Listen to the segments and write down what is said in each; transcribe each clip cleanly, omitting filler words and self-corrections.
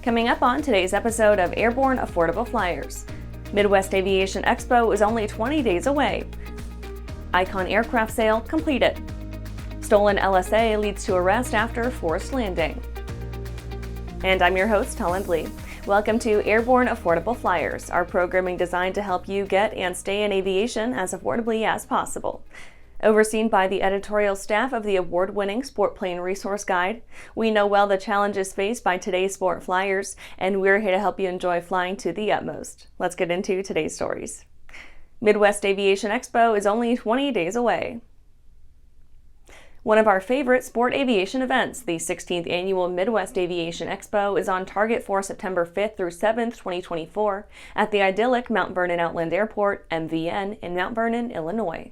Coming up on today's episode of Airborne Affordable Flyers. Midwest Aviation Expo is only 20 days away. Icon aircraft sale completed. Stolen LSA leads to arrest after forced landing. And I'm your host, Helen Lee. Welcome to Airborne Affordable Flyers, our programming designed to help you get and stay in aviation as affordably as possible. Overseen by the editorial staff of the award-winning Sport Plane Resource Guide, we know well the challenges faced by today's sport flyers, and we're here to help you enjoy flying to the utmost. Let's get into today's stories. Midwest Aviation Expo is only 20 days away. One of our favorite sport aviation events, the 16th Annual Midwest Aviation Expo, is on target for September 5th through 7th, 2024, at the idyllic Vernon Outland Airport, MVN, in Mount Vernon, Illinois.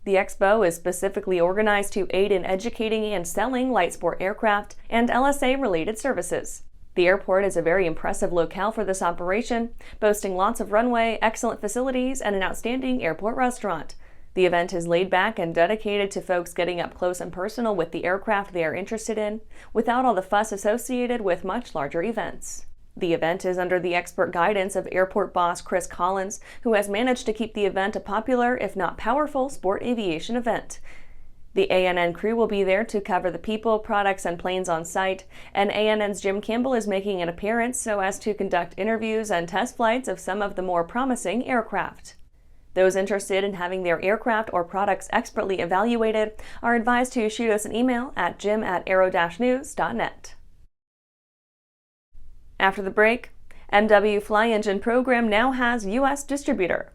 The expo is specifically organized to aid in educating and selling light sport aircraft and LSA-related services. The airport is a very impressive locale for this operation, boasting lots of runway, excellent facilities, and an outstanding airport restaurant. The event is laid back and dedicated to folks getting up close and personal with the aircraft they are interested in, without all the fuss associated with much larger events. The event is under the expert guidance of airport boss Chris Collins, who has managed to keep the event a popular, if not powerful, sport aviation event. The ANN crew will be there to cover the people, products, and planes on site, and ANN's Jim Campbell is making an appearance so as to conduct interviews and test flights of some of the more promising aircraft. Those interested in having their aircraft or products expertly evaluated are advised to shoot us an email at jim@aero-news.net. After the break, MW Fly Engine program now has U.S. distributor.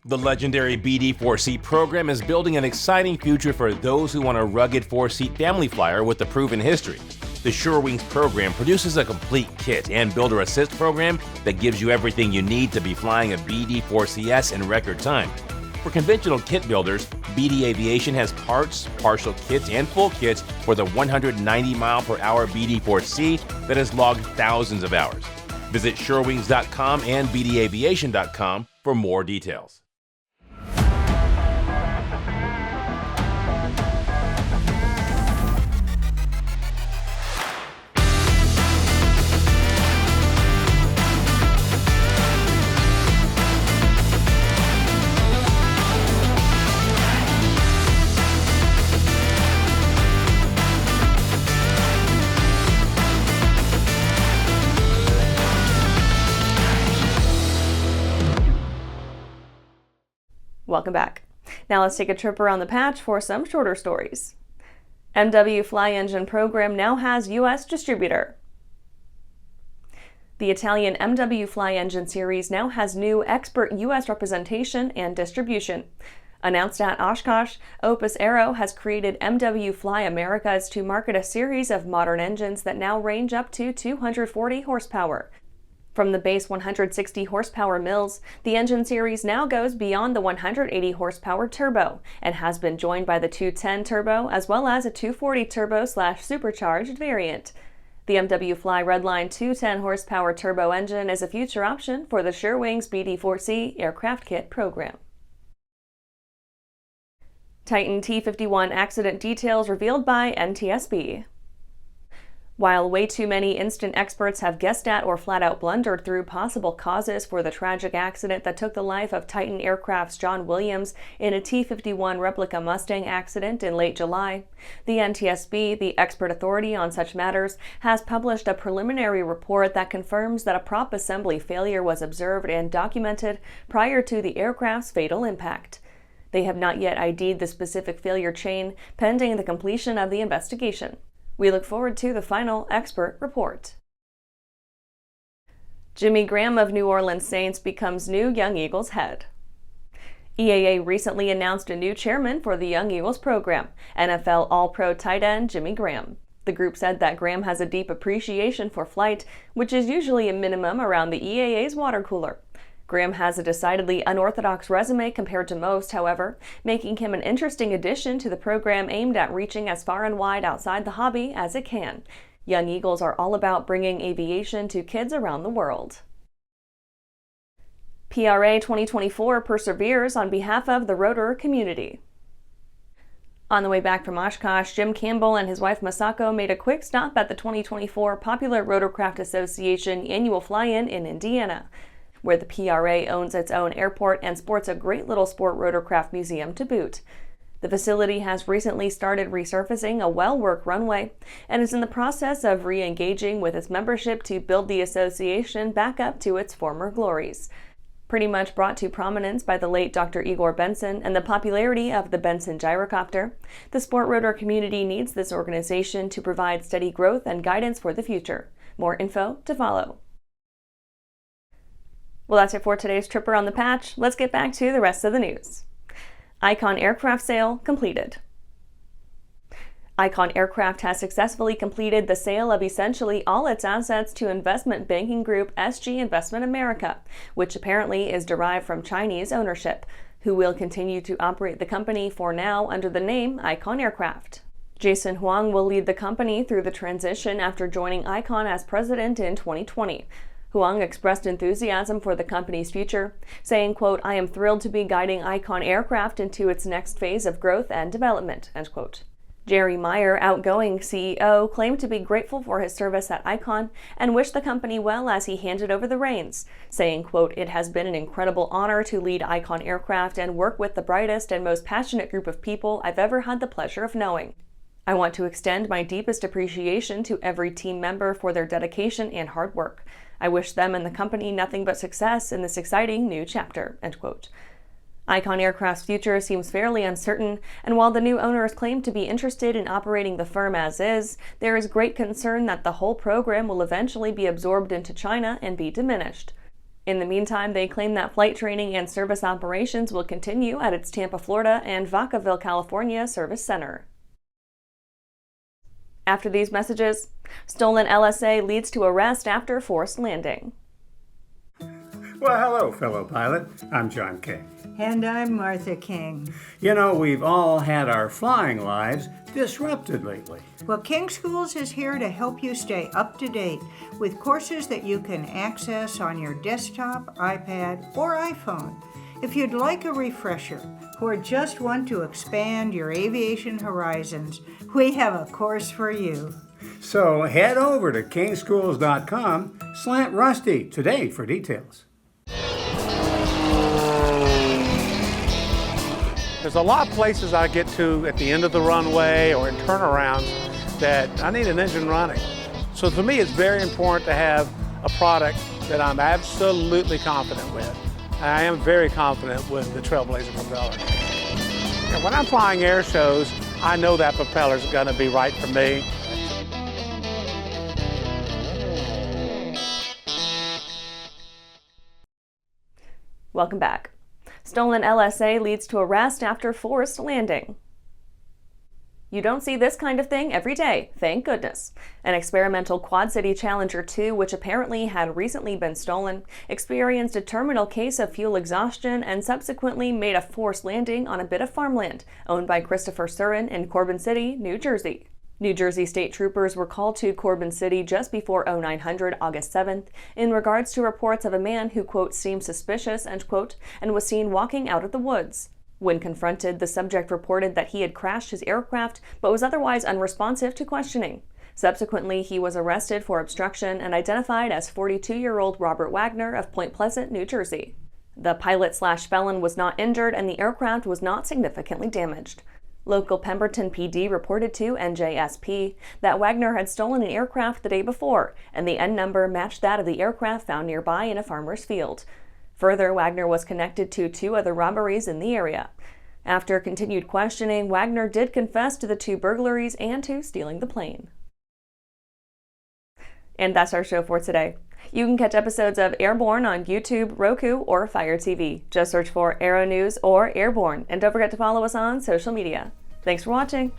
The legendary BD4C program is building an exciting future for those who want a rugged four-seat family flyer with a proven history. The SureWings program produces a complete kit and builder assist program that gives you everything you need to be flying a BD4CS in record time. For conventional kit builders, BD Aviation has parts, partial kits, and full kits for the 190-mile-per-hour BD4C that has logged thousands of hours. Visit SureWings.com and BDAviation.com for more details. Welcome back. Now let's take a trip around the patch for some shorter stories. MW Fly Engine program now has U.S. distributor. The Italian MW Fly Engine series now has new expert U.S. representation and distribution. Announced at Oshkosh, Opus Aero has created MW Fly Americas to market a series of modern engines that now range up to 240 horsepower. From the base 160 horsepower Mills, the engine series now goes beyond the 180 horsepower turbo and has been joined by the 210 turbo as well as a 240 turbo/supercharged variant. The MW Fly Redline 210 horsepower turbo engine is a future option for the SureWings BD4C aircraft kit program. Titan T-51 accident details revealed by NTSB. While way too many instant experts have guessed at or flat-out blundered through possible causes for the tragic accident that took the life of Titan Aircraft's John Williams in a T-51 replica Mustang accident in late July, the NTSB, the expert authority on such matters, has published a preliminary report that confirms that a prop assembly failure was observed and documented prior to the aircraft's fatal impact. They have not yet ID'd the specific failure chain, pending the completion of the investigation. We look forward to the final expert report. Jimmy Graham of New Orleans Saints becomes new Young Eagles head. EAA recently announced a new chairman for the Young Eagles program, NFL All-Pro tight end Jimmy Graham. The group said that Graham has a deep appreciation for flight, which is usually a minimum around the EAA's water cooler. Graham has a decidedly unorthodox resume compared to most, however, making him an interesting addition to the program aimed at reaching as far and wide outside the hobby as it can. Young Eagles are all about bringing aviation to kids around the world. PRA 2024 perseveres on behalf of the rotor community. On the way back from Oshkosh, Jim Campbell and his wife Masako made a quick stop at the 2024 Popular Rotorcraft Association annual fly-in in Indiana, where the PRA owns its own airport and sports a great little sport rotorcraft museum to boot. The facility has recently started resurfacing a well-worked runway and is in the process of re-engaging with its membership to build the association back up to its former glories. Pretty much brought to prominence by the late Dr. Igor Benson and the popularity of the Benson gyrocopter, the sport rotor community needs this organization to provide steady growth and guidance for the future. More info to follow. Well, that's it for today's Tripper on the Patch. Let's get back to the rest of the news. Icon aircraft sale completed. Icon Aircraft has successfully completed the sale of essentially all its assets to investment banking group SG Investment America, which apparently is derived from Chinese ownership, who will continue to operate the company for now under the name Icon Aircraft. Jason Huang will lead the company through the transition after joining Icon as president in 2020. Huang expressed enthusiasm for the company's future, saying, quote, "I am thrilled to be guiding Icon Aircraft into its next phase of growth and development," end quote. Jerry Meyer, outgoing CEO, claimed to be grateful for his service at Icon and wished the company well as he handed over the reins, saying, quote, "It has been an incredible honor to lead Icon Aircraft and work with the brightest and most passionate group of people I've ever had the pleasure of knowing. I want to extend my deepest appreciation to every team member for their dedication and hard work. I wish them and the company nothing but success in this exciting new chapter," end quote. Icon Aircraft's future seems fairly uncertain, and while the new owners claim to be interested in operating the firm as is, there is great concern that the whole program will eventually be absorbed into China and be diminished. In the meantime, they claim that flight training and service operations will continue at its Tampa, Florida and Vacaville, California service center. After these messages, stolen LSA leads to arrest after forced landing. Well, hello, fellow pilot. I'm John King. And I'm Martha King. You know, we've all had our flying lives disrupted lately. Well, King Schools is here to help you stay up to date with courses that you can access on your desktop, iPad, or iPhone. If you'd like a refresher or just want to expand your aviation horizons, we have a course for you. So head over to kingschools.com/Rusty today for details. There's a lot of places I get to at the end of the runway or in turnarounds that I need an engine running. So for me, it's very important to have a product that I'm absolutely confident with. I am very confident with the Trailblazer propeller. And when I'm flying air shows, I know that propeller's gonna be right for me. Welcome back. Stolen LSA leads to arrest after forced landing. You don't see this kind of thing every day, thank goodness. An experimental Quad City Challenger 2, which apparently had recently been stolen, experienced a terminal case of fuel exhaustion and subsequently made a forced landing on a bit of farmland owned by Christopher Surin in Corbin City, New Jersey. New Jersey state troopers were called to Corbin City just before 0900 August 7th in regards to reports of a man who, quote, seemed suspicious, end quote, and was seen walking out of the woods. When confronted, the subject reported that he had crashed his aircraft but was otherwise unresponsive to questioning. Subsequently, he was arrested for obstruction and identified as 42-year-old Robert Wagner of Point Pleasant, New Jersey. The pilot/felon was not injured and the aircraft was not significantly damaged. Local Pemberton PD reported to NJSP that Wagner had stolen an aircraft the day before, and the N number matched that of the aircraft found nearby in a farmer's field. Further, Wagner was connected to 2 other robberies in the area. After continued questioning, Wagner did confess to the 2 burglaries and to stealing the plane. And that's our show for today. You can catch episodes of Airborne on YouTube, Roku, or Fire TV. Just search for Aero-News or Airborne, and don't forget to follow us on social media. Thanks for watching.